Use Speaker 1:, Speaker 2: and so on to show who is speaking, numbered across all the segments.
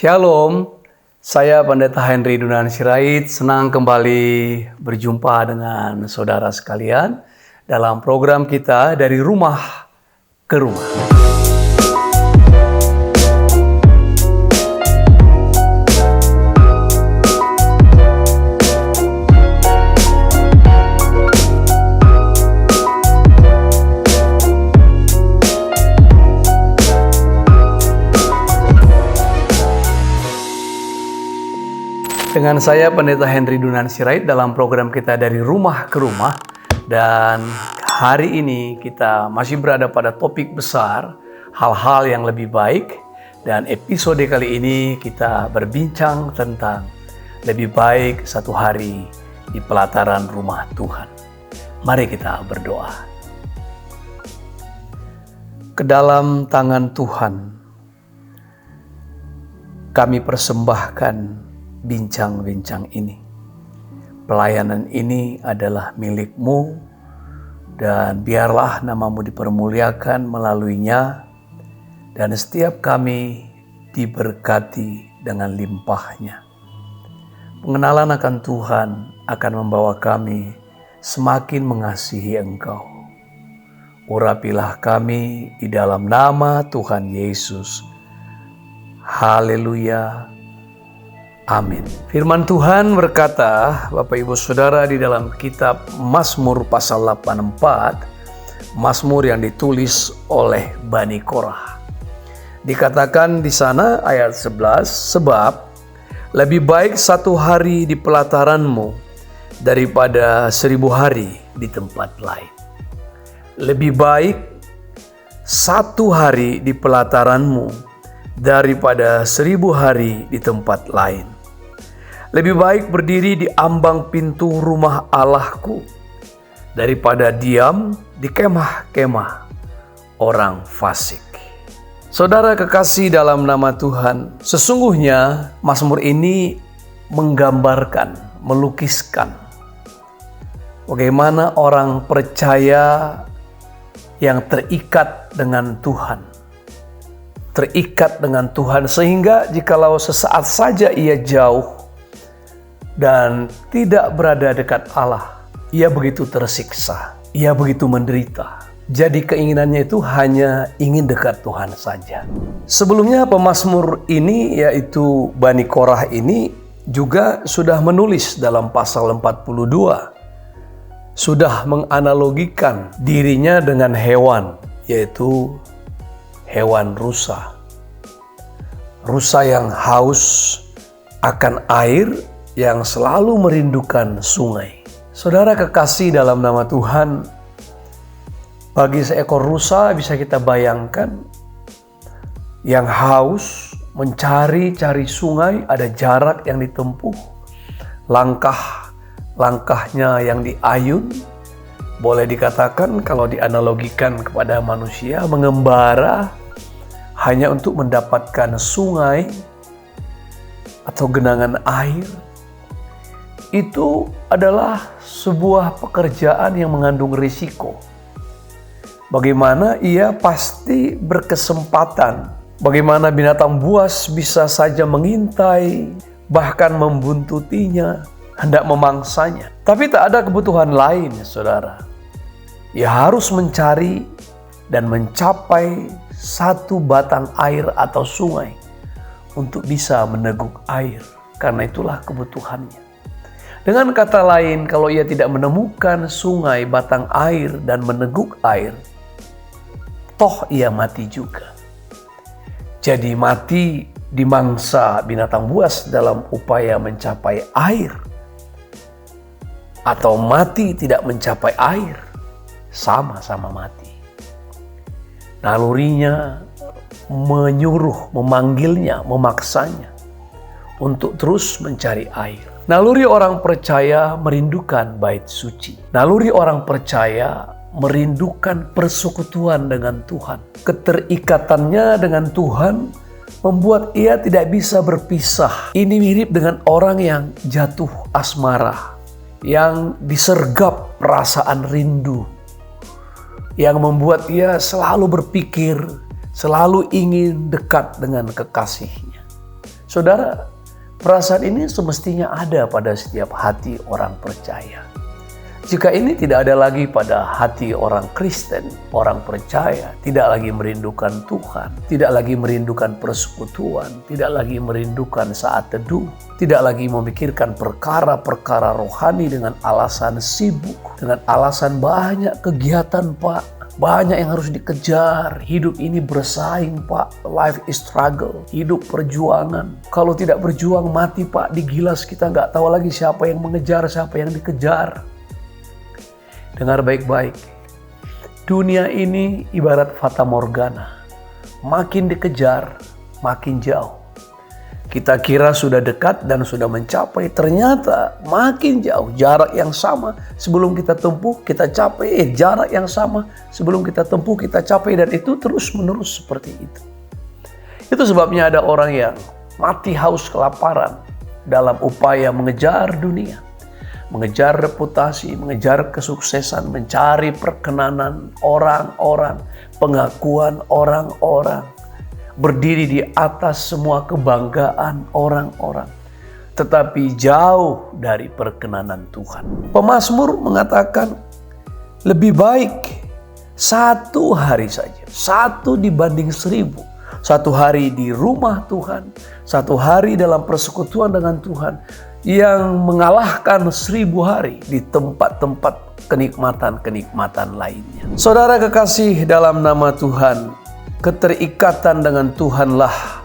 Speaker 1: Shalom, saya Pendeta Henry Dunan Sirait, senang kembali berjumpa dengan saudara sekalian dalam program kita dari rumah ke rumah. Dengan saya Pendeta Henry Dunan Sirait dalam program kita dari rumah ke rumah, dan hari ini kita masih berada pada topik besar hal-hal yang lebih baik, dan episode kali ini kita berbincang tentang lebih baik satu hari di pelataran rumah Tuhan. Mari kita berdoa. Ke dalam tangan Tuhan kami persembahkan bincang-bincang ini. Pelayanan ini adalah milik-Mu, dan biarlah nama-Mu dipermuliakan melaluinya, dan setiap kami diberkati dengan limpahnya. Pengenalan akan Tuhan akan membawa kami semakin mengasihi Engkau. Urapilah kami di dalam nama Tuhan Yesus. Haleluya. Amin. Firman Tuhan berkata, Bapak Ibu Saudara, di dalam kitab Mazmur pasal 84, Mazmur yang ditulis oleh Bani Korah. Dikatakan di sana ayat 11, sebab lebih baik satu hari di pelataran-Mu daripada 1000 hari di tempat lain. Lebih baik satu hari di pelataran-Mu daripada 1000 hari di tempat lain. Lebih baik berdiri di ambang pintu rumah Allahku daripada diam di kemah-kemah orang fasik. Saudara kekasih dalam nama Tuhan, sesungguhnya Mazmur ini menggambarkan, melukiskan bagaimana orang percaya yang terikat dengan Tuhan. Terikat dengan Tuhan sehingga jikalau sesaat saja ia jauh dan tidak berada dekat Allah, ia begitu tersiksa, ia begitu menderita. Jadi keinginannya itu hanya ingin dekat Tuhan saja. Sebelumnya pemazmur ini, yaitu Bani Korah ini, juga sudah menulis dalam pasal 42. Sudah menganalogikan dirinya dengan hewan, yaitu hewan rusa. Rusa yang haus akan air, yang selalu merindukan sungai. Saudara kekasih dalam nama Tuhan, bagi seekor rusa bisa kita bayangkan yang haus mencari-cari sungai, ada jarak yang ditempuh, langkahnya yang diayun. Boleh dikatakan kalau dianalogikan kepada manusia mengembara hanya untuk mendapatkan sungai atau genangan air. Itu adalah sebuah pekerjaan yang mengandung risiko. Bagaimana ia pasti berkesempatan, bagaimana binatang buas bisa saja mengintai, bahkan membuntutinya, hendak memangsanya. Tapi tak ada kebutuhan lain, saudara. Ia harus mencari dan mencapai satu batang air atau sungai untuk bisa meneguk air, karena itulah kebutuhannya. Dengan kata lain, kalau ia tidak menemukan sungai, batang air, dan meneguk air, toh ia mati juga. Jadi mati dimangsa binatang buas dalam upaya mencapai air, atau mati tidak mencapai air, sama-sama mati. Nalurinya menyuruh, memanggilnya, memaksanya untuk terus mencari air. Naluri orang percaya merindukan bait suci. Naluri orang percaya merindukan persekutuan dengan Tuhan. Keterikatannya dengan Tuhan membuat ia tidak bisa berpisah. Ini mirip dengan orang yang jatuh asmara, yang disergap perasaan rindu, yang membuat ia selalu berpikir, selalu ingin dekat dengan kekasihnya. Saudara, perasaan ini semestinya ada pada setiap hati orang percaya. Jika ini tidak ada lagi pada hati orang Kristen, orang percaya, tidak lagi merindukan Tuhan, tidak lagi merindukan persekutuan, tidak lagi merindukan saat teduh, tidak lagi memikirkan perkara-perkara rohani dengan alasan sibuk, dengan alasan banyak kegiatan, Pak. Banyak yang harus dikejar. Hidup ini bersaing, Pak. Life is struggle. Hidup perjuangan. Kalau tidak berjuang, mati, Pak. Digilas kita nggak tahu lagi siapa yang mengejar, siapa yang dikejar. Dengar baik-baik. Dunia ini ibarat fata morgana. Makin dikejar, makin jauh. Kita kira sudah dekat dan sudah mencapai, ternyata makin jauh. Jarak yang sama sebelum kita tempuh, kita capai. Jarak yang sama sebelum kita tempuh, kita capai. Dan itu terus-menerus seperti itu. Itu sebabnya ada orang yang mati haus kelaparan dalam upaya mengejar dunia. Mengejar reputasi, mengejar kesuksesan, mencari perkenanan orang-orang, pengakuan orang-orang. Berdiri di atas semua kebanggaan orang-orang, tetapi jauh dari perkenanan Tuhan. Pemazmur mengatakan, lebih baik satu hari saja, satu dibanding 1000. Satu hari di rumah Tuhan, satu hari dalam persekutuan dengan Tuhan, yang mengalahkan 1000 hari di tempat-tempat kenikmatan-kenikmatan lainnya. Saudara kekasih dalam nama Tuhan, keterikatan dengan Tuhanlah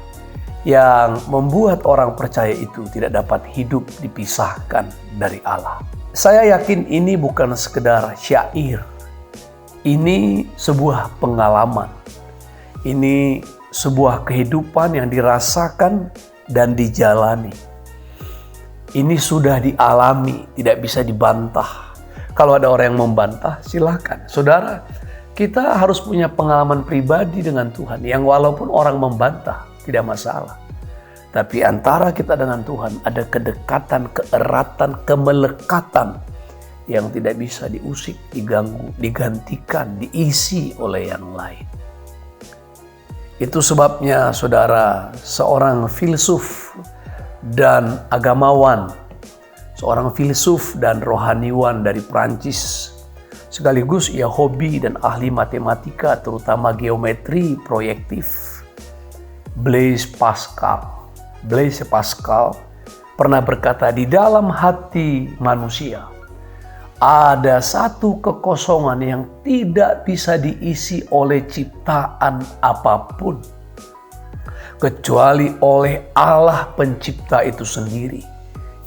Speaker 1: yang membuat orang percaya itu tidak dapat hidup dipisahkan dari Allah. Saya yakin ini bukan sekedar syair. Ini sebuah pengalaman. Ini sebuah kehidupan yang dirasakan dan dijalani. Ini sudah dialami, tidak bisa dibantah. Kalau ada orang yang membantah, silakan. Saudara, kita harus punya pengalaman pribadi dengan Tuhan yang walaupun orang membantah, tidak masalah. Tapi antara kita dengan Tuhan ada kedekatan, keeratan, kemelekatan yang tidak bisa diusik, diganggu, digantikan, diisi oleh yang lain. Itu sebabnya saudara, seorang filsuf dan agamawan, seorang filsuf dan rohaniwan dari Prancis, sekaligus ia hobi dan ahli matematika, terutama geometri proyektif, Blaise Pascal pernah berkata, di dalam hati manusia ada satu kekosongan yang tidak bisa diisi oleh ciptaan apapun, kecuali oleh Allah pencipta itu sendiri,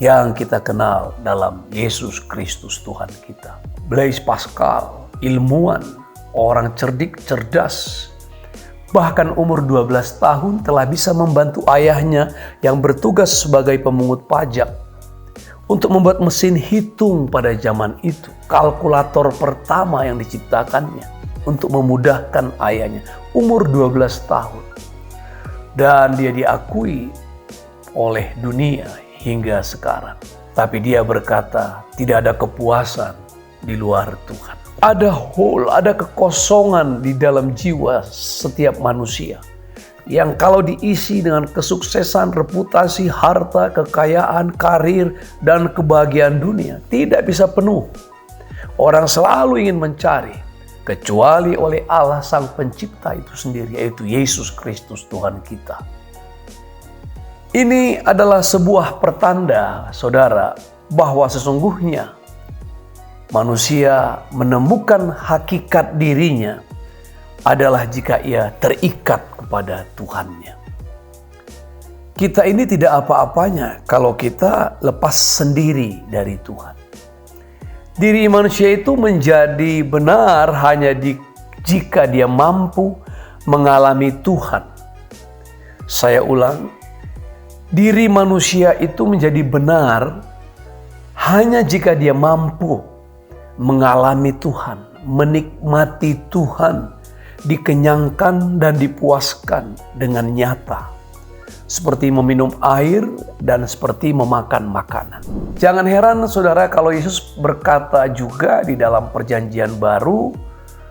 Speaker 1: yang kita kenal dalam Yesus Kristus Tuhan kita. Blaise Pascal, ilmuwan, orang cerdik, cerdas, bahkan umur 12 tahun telah bisa membantu ayahnya yang bertugas sebagai pemungut pajak untuk membuat mesin hitung pada zaman itu, kalkulator pertama yang diciptakannya untuk memudahkan ayahnya, umur 12 tahun. Dan dia diakui oleh dunia hingga sekarang. Tapi dia berkata, tidak ada kepuasan di luar Tuhan. Ada hole, ada kekosongan di dalam jiwa setiap manusia yang kalau diisi dengan kesuksesan, reputasi, harta, kekayaan, karir, dan kebahagiaan dunia tidak bisa penuh. Orang selalu ingin mencari, kecuali oleh Allah Sang Pencipta itu sendiri, yaitu Yesus Kristus Tuhan kita. Ini adalah sebuah pertanda, saudara, bahwa sesungguhnya manusia menemukan hakikat dirinya adalah jika ia terikat kepada Tuhannya. Kita ini tidak apa-apanya kalau kita lepas sendiri dari Tuhan. Diri manusia itu menjadi benar hanya jika dia mampu mengalami Tuhan. Saya ulang, diri manusia itu menjadi benar hanya jika dia mampu mengalami Tuhan, menikmati Tuhan, dikenyangkan dan dipuaskan dengan nyata, seperti meminum air dan seperti memakan makanan. Jangan heran saudara kalau Yesus berkata juga di dalam perjanjian baru,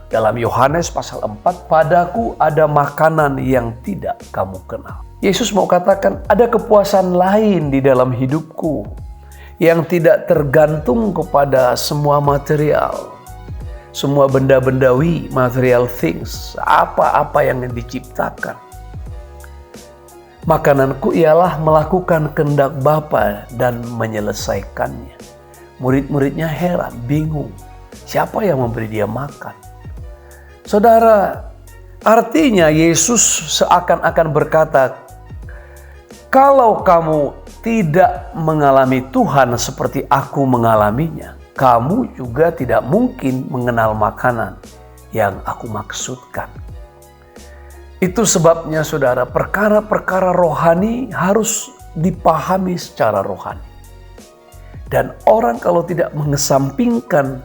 Speaker 1: dalam Yohanes pasal 4, padaku ada makanan yang tidak kamu kenal. Yesus mau katakan, ada kepuasan lain di dalam hidupku yang tidak tergantung kepada semua material, semua benda-bendawi, material things, apa-apa yang diciptakan. Makananku ialah melakukan kehendak Bapa dan menyelesaikannya. Murid-muridnya heran, bingung. Siapa yang memberi dia makan? Saudara, artinya Yesus seakan-akan berkata, kalau kamu tidak mengalami Tuhan seperti aku mengalaminya, kamu juga tidak mungkin mengenal makanan yang aku maksudkan. Itu sebabnya saudara, perkara-perkara rohani harus dipahami secara rohani. Dan orang kalau tidak mengesampingkan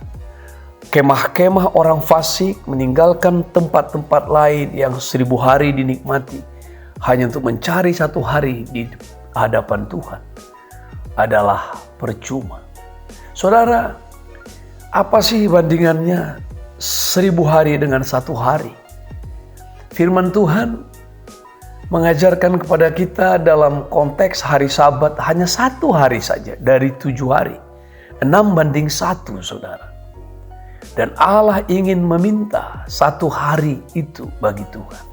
Speaker 1: kemah-kemah orang fasik, meninggalkan tempat-tempat lain yang 1000 hari dinikmati, hanya untuk mencari 1 hari di hadapan Tuhan, adalah percuma. Saudara, apa sih bandingannya 1000 hari dengan 1 hari? Firman Tuhan mengajarkan kepada kita dalam konteks hari Sabat hanya 1 hari saja dari 7 hari. 6:1, saudara. Dan Allah ingin meminta 1 hari itu bagi Tuhan.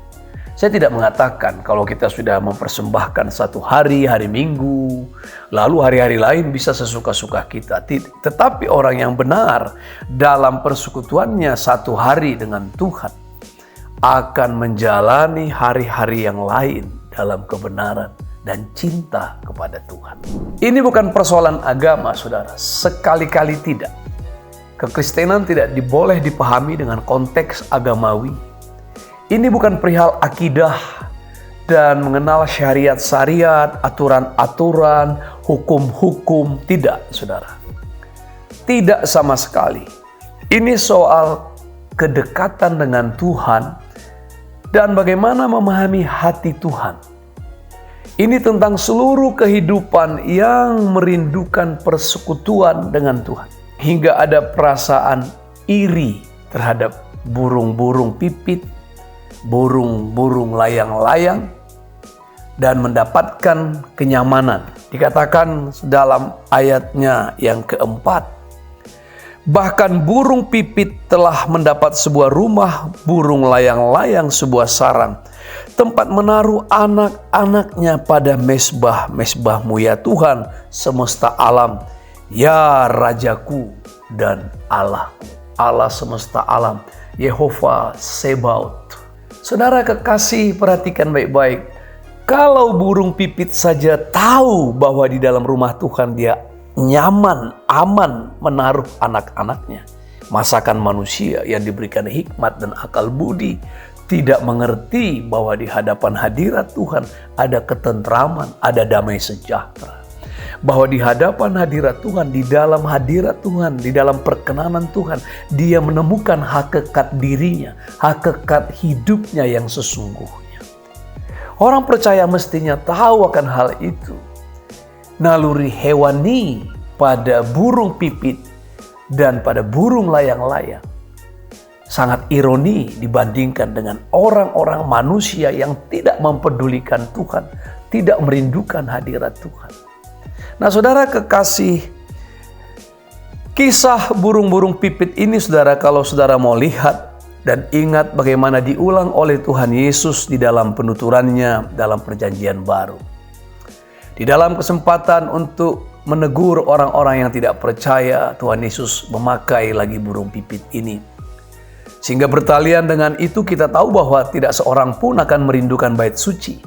Speaker 1: Saya tidak mengatakan kalau kita sudah mempersembahkan 1 hari, hari Minggu, lalu hari-hari lain bisa sesuka-suka kita. Tetapi orang yang benar dalam persekutuannya 1 hari dengan Tuhan akan menjalani hari-hari yang lain dalam kebenaran dan cinta kepada Tuhan. Ini bukan persoalan agama, saudara. Sekali-kali tidak. Kekristenan tidak boleh dipahami dengan konteks agamawi. Ini bukan perihal akidah dan mengenal syariat-syariat, aturan-aturan, hukum-hukum. Tidak, saudara. Tidak sama sekali. Ini soal kedekatan dengan Tuhan dan bagaimana memahami hati Tuhan. Ini tentang seluruh kehidupan yang merindukan persekutuan dengan Tuhan. Hingga ada perasaan iri terhadap burung-burung pipit, burung-burung layang-layang, dan mendapatkan kenyamanan. Dikatakan dalam ayatnya yang keempat, bahkan burung pipit telah mendapat sebuah rumah, burung layang-layang sebuah sarang, tempat menaruh anak-anaknya pada mesbah-mesbahmu ya Tuhan semesta alam, ya Rajaku dan Allahku. Allah semesta alam, Yehova Sebaot. Saudara kekasih, perhatikan baik-baik. Kalau burung pipit saja tahu bahwa di dalam rumah Tuhan dia nyaman, aman menaruh anak-anaknya, masakan manusia yang diberikan hikmat dan akal budi tidak mengerti bahwa di hadapan hadirat Tuhan ada ketentraman, ada damai sejahtera. Bahwa di hadapan hadirat Tuhan, di dalam hadirat Tuhan, di dalam perkenanan Tuhan, dia menemukan hakikat dirinya, hakikat hidupnya yang sesungguhnya. Orang percaya mestinya tahu akan hal itu. Naluri hewani pada burung pipit dan pada burung layang-layang sangat ironi dibandingkan dengan orang-orang manusia yang tidak mempedulikan Tuhan, tidak merindukan hadirat Tuhan. Nah, saudara kekasih, kisah burung-burung pipit ini, saudara, kalau saudara mau lihat dan ingat bagaimana diulang oleh Tuhan Yesus di dalam penuturannya dalam Perjanjian Baru. Di dalam kesempatan untuk menegur orang-orang yang tidak percaya, Tuhan Yesus memakai lagi burung pipit ini. Sehingga bertalian dengan itu kita tahu bahwa tidak seorang pun akan merindukan bait suci.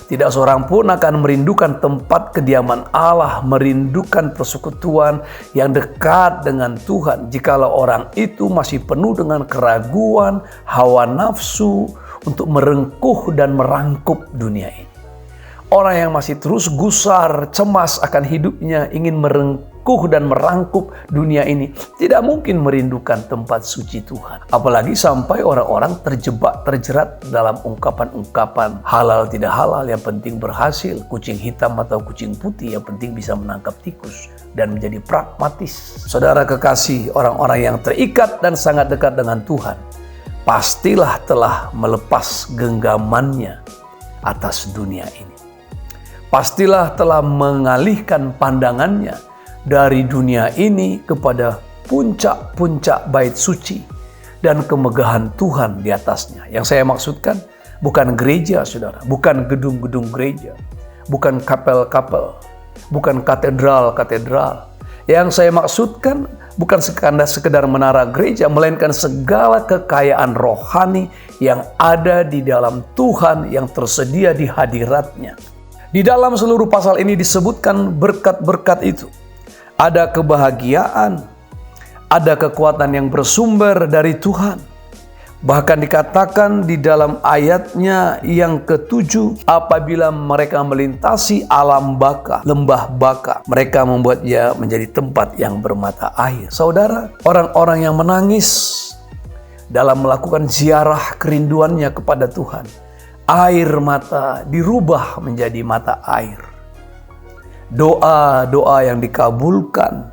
Speaker 1: Tidak seorang pun akan merindukan tempat kediaman Allah, merindukan persekutuan yang dekat dengan Tuhan, jikalau orang itu masih penuh dengan keraguan, hawa nafsu untuk merengkuh dan merangkup dunia ini. Orang yang masih terus gusar, cemas akan hidupnya, ingin merengkuh dan merangkup dunia ini, tidak mungkin merindukan tempat suci Tuhan. Apalagi sampai orang-orang terjerat dalam ungkapan-ungkapan halal tidak halal, yang penting berhasil, kucing hitam atau kucing putih, yang penting bisa menangkap tikus, dan menjadi pragmatis. Saudara kekasih, orang-orang yang terikat dan sangat dekat dengan Tuhan, pastilah telah melepas genggamannya atas dunia ini. Pastilah telah mengalihkan pandangannya dari dunia ini kepada puncak-puncak bait suci dan kemegahan Tuhan di atasnya. Yang saya maksudkan bukan gereja, saudara, bukan gedung-gedung gereja, bukan kapel-kapel, bukan katedral-katedral. Yang saya maksudkan bukan sekedar menara gereja, melainkan segala kekayaan rohani yang ada di dalam Tuhan yang tersedia di hadiratnya. Di dalam seluruh pasal ini disebutkan berkat-berkat itu. Ada kebahagiaan, ada kekuatan yang bersumber dari Tuhan. Bahkan dikatakan di dalam ayatnya yang ke-7, apabila mereka melintasi alam baka, lembah baka, mereka membuatnya menjadi tempat yang bermata air. Saudara, orang-orang yang menangis dalam melakukan ziarah kerinduannya kepada Tuhan, air mata dirubah menjadi mata air. Doa-doa yang dikabulkan,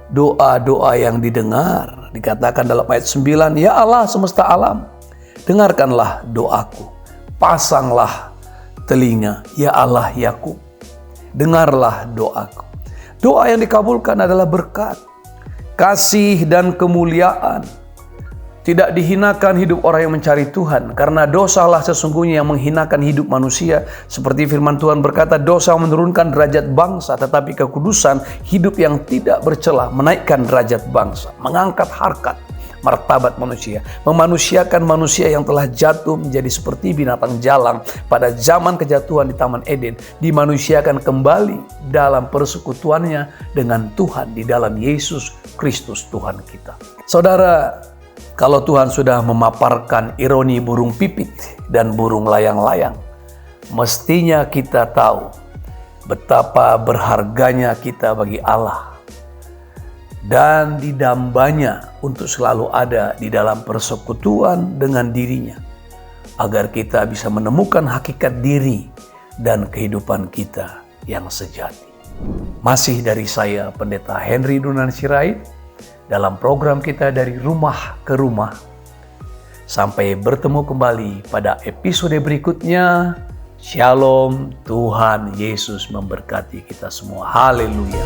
Speaker 1: doa-doa yang didengar. Dikatakan dalam ayat 9, ya Allah semesta alam, dengarkanlah doaku. Pasanglah telinga, ya Allah Yakub, dengarlah doaku. Doa yang dikabulkan adalah berkat, kasih dan kemuliaan. Tidak dihinakan hidup orang yang mencari Tuhan, karena dosalah sesungguhnya yang menghinakan hidup manusia. Seperti firman Tuhan berkata, dosa menurunkan derajat bangsa, tetapi kekudusan hidup yang tidak bercela menaikkan derajat bangsa, mengangkat harkat, martabat manusia, memanusiakan manusia yang telah jatuh menjadi seperti binatang jalang pada zaman kejatuhan di Taman Eden, dimanusiakan kembali dalam persekutuannya dengan Tuhan di dalam Yesus Kristus Tuhan kita. Saudara, kalau Tuhan sudah memaparkan ironi burung pipit dan burung layang-layang, mestinya kita tahu betapa berharganya kita bagi Allah dan didambanya untuk selalu ada di dalam persekutuan dengan dirinya, agar kita bisa menemukan hakikat diri dan kehidupan kita yang sejati. Masih dari saya, Pendeta Henry Dunan Sirait, dalam program kita dari rumah ke rumah. Sampai bertemu kembali pada episode berikutnya. Shalom, Tuhan Yesus memberkati kita semua. Haleluya.